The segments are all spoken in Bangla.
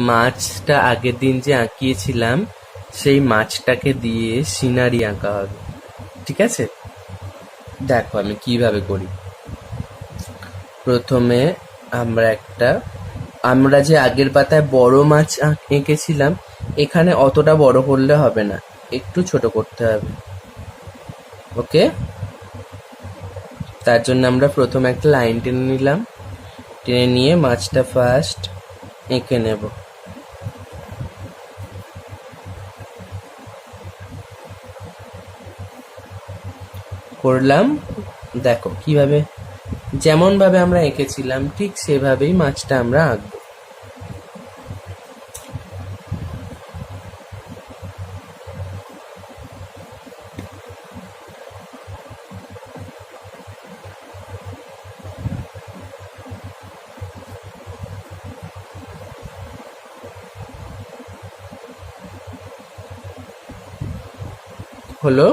মাছটা আগের দিন যে আঁকিয়েছিলাম সেই মাছটাকে দিয়ে সিনারি আঁকা হবে। ঠিক আছে, দেখো আমি কিভাবে করি। প্রথমে আমরা যে আগের পাতায় বড় মাছ এঁকেছিলাম, এখানে অতটা বড় করলে হবে না, একটু ছোট করতে হবে। ওকে, তার জন্য আমরা প্রথমে একটা লাইন টেনে নিলাম, টেনে নিয়ে মাছটা ফার্স্ট এঁকে নেব। করলাম, দেখো কিভাবে, যেমন ভাবে আমরা এঁকেছিলাম ঠিক সেভাবেই মাছটা আমরা আঁকবো। হলো,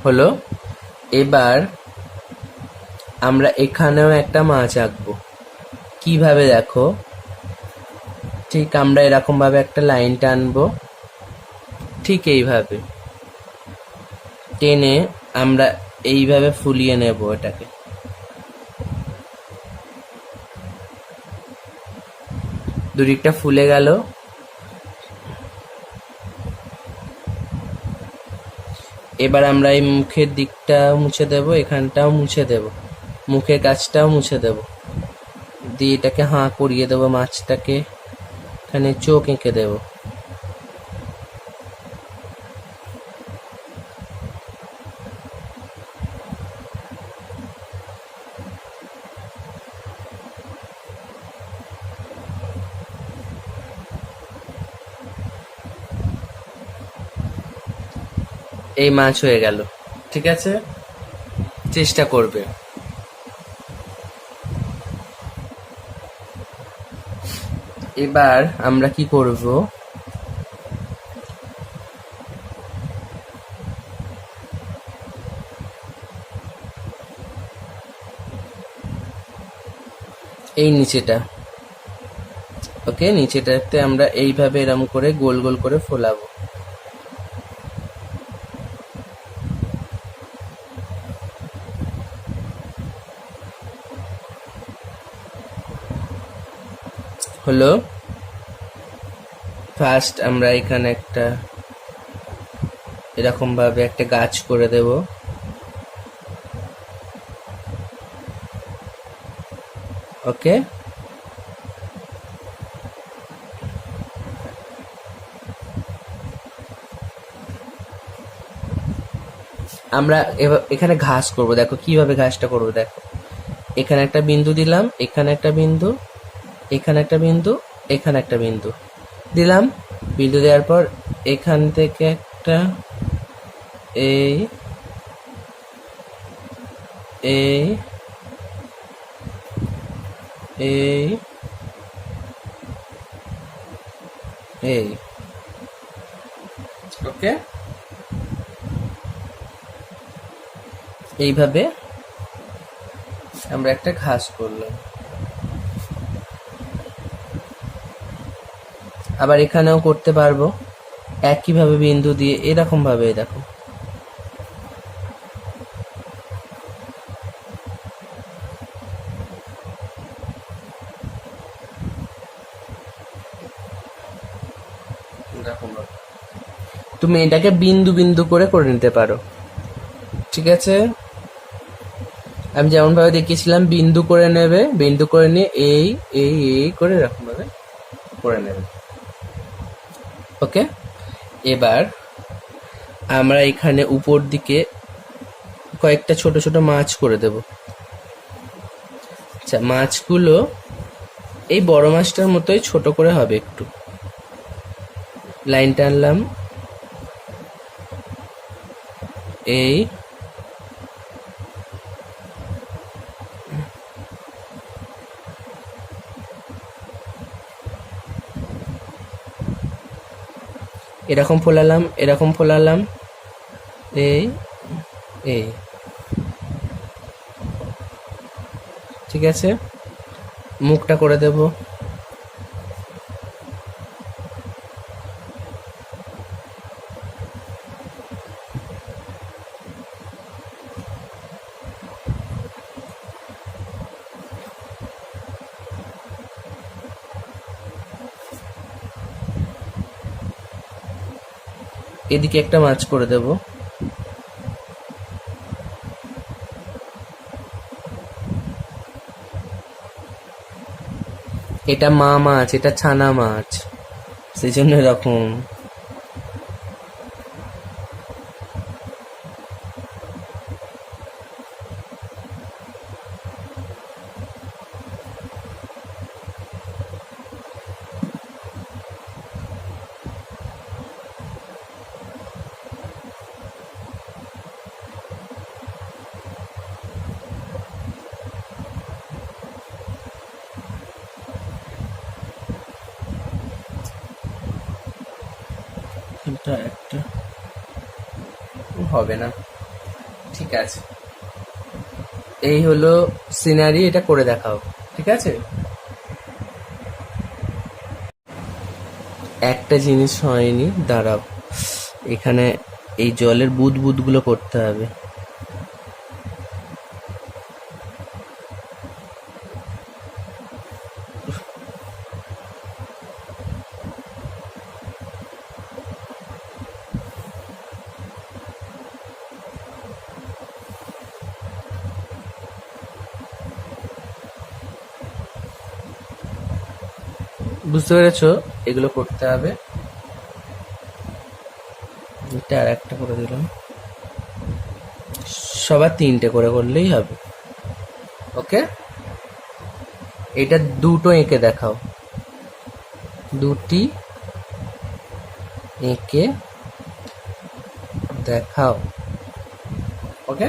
হলো। এবার আমরা এখানেও একটা মাছ আঁকবো। কিভাবে দেখো, ঠিক আমরা এরকম ভাবে একটা লাইন টানবো, ঠিক এইভাবে টেনে আমরা এইভাবে ফুলিয়ে নেব এটাকে। দুদিকটা ফুলে গেল। এবার আমরা এই মুখের দিকটা মুছে দেব, এখানটাও মুছে দেব, মুখের কাছটাও মুছে দেব, দিয়ে এটাকে হাঁ করিয়ে দেবো, মাছটাকে এখানে চোখ এঁকে দেব। এই মাছ হয়ে গেল। ঠিক আছে, চেষ্টা করবে। এবার আমরা কি করব, এই নিচেটা, ওকে, নিচেটাতে আমরা এইভাবে এরম করে গোল গোল করে ফোলাবো। হলো, ফার্স্ট আমরা এখানে একটা এরকম ভাবে একটা গাছ করে দেব। ওকে, আমরা এখানে ঘাস করব। দেখো কিভাবে ঘাসটা করব, দেখো এখানে একটা বিন্দু দিলাম, এখানে একটা বিন্দু, এখানে একটা বিন্দু, এখানে একটা বিন্দু দিলাম। বিন্দু দেওয়ার পর এখান থেকে একটা এই এই এই এই ওকে, এইভাবে আমরা একটা ঘাস করলাম। আবার এখানেও করতে পারবো একইভাবে বিন্দু দিয়ে, এরকম ভাবে। দেখো এরকম ভাবে। তুমি এটাকে বিন্দু বিন্দু করে নিতে পারো, ঠিক আছে? আমি যেমন ভাবে দেখিয়েছিলাম, বিন্দু করে নেবে, বিন্দু করে নিয়ে এই এই এই করে এরকম ভাবে করে নেবে। ওকে, এবার আমরা এখানে উপর দিকে কয়েকটা ছোট ছোট মাছ করে দেব। আচ্ছা, মাছগুলো এই বড় মাছটার মতোই ছোট করে হবে। একটু লাইন টানলাম, এই এরকম ফোলালাম, এরকম ফোলালাম, এই এই, ঠিক আছে? মুখটা করে দেব। এদিকে একটা মাছ করে দেব। এটা মা মাছ, এটা ছানা মাছ, সেই জন্য এরকম। এটা একটা হবে না, ঠিক আছে? এই হলো সিনারি, এটা করে দেখাও, ঠিক আছে? একটা জিনিস হয়নি, দাঁড়াও। এখানে এই জলের বুদ বুদগুলো করতে হবে। বুঝতে পেরেছো? এগুলো করতে হবে। এটা আর একটা করে দিলাম, সবার তিনটে করে করলেই হবে। ওকে, এটা দুটো এঁকে দেখাও, দুটি এঁকে দেখাও। ওকে।